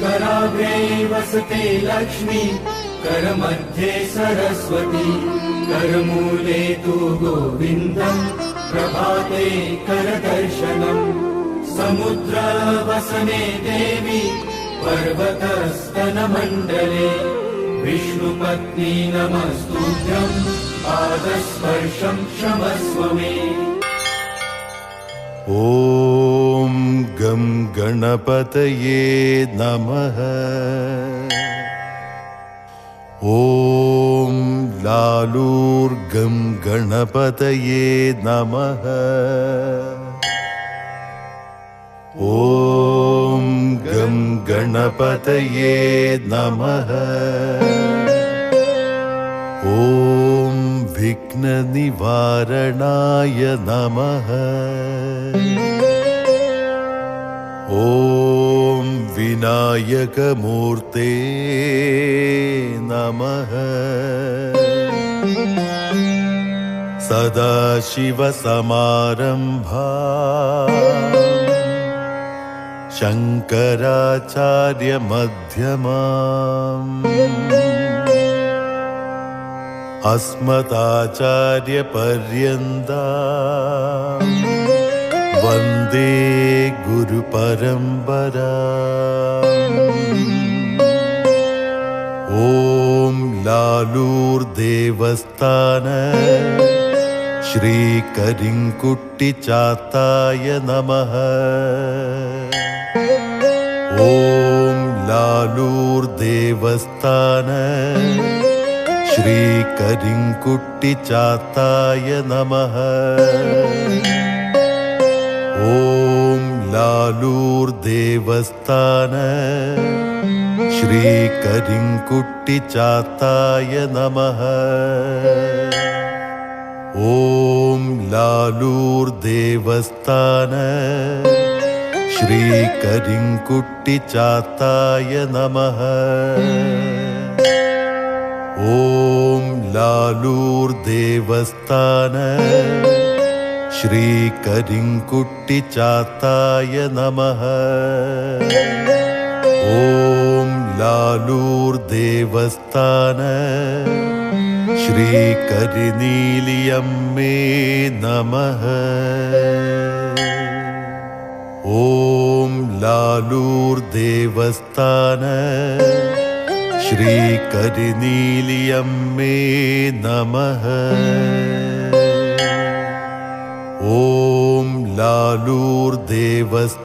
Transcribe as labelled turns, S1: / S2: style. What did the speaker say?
S1: कराग्रे वसते लक्ष्मी, करमध्ये सरस्वती, करमूले तु गोविन्दम्, प्रभाते करदर्शनम्। समुद्रवसने देवी, पर्वतस्तनमण्डले, विष्णुपत्नी नमस्तुभ्यम्, पादस्पर्शं क्षमस्व मे।
S2: ॐ गं गणपतये नमः। ॐ लालूर्गं गणपतये नमः। ॐ गं गणपतये नमः। ॐ विघ्ननिवारणाय नमः। ॐ विनायकमूर्ते नमः। सदाशिवसमारम्भाम् शङ्कराचार्यमध्यमाम् अस्मदाचार्यपर्यन्ताम् वन्दे गुरुपरम्पराम्। ॐ लालूर्देवस्थान श्रीकरिङ्कुट्टिचाताय नमः। ॐ लालूर्देवस्थान श्रीकरिङ्कुट्टिचाताय नमः। ॐ लालूर्देवस्थान श्रीकरिङ्कुट्टिचाताय नमः। ॐ लालूर्देवस्थान श्रीकरिङ्कुट्टिचाताय नमः। ॐ लालूर्देवस्थान श्रीकरिङ्कुट्टिचाताय नमः। ॐ लालूर्देवस्थान श्रीकरिनीलियम्मे नमः। ॐ लालूर्देवस्थान श्रीकरिनीलियम्मे नमः। ॐ लालूर्देवस्थान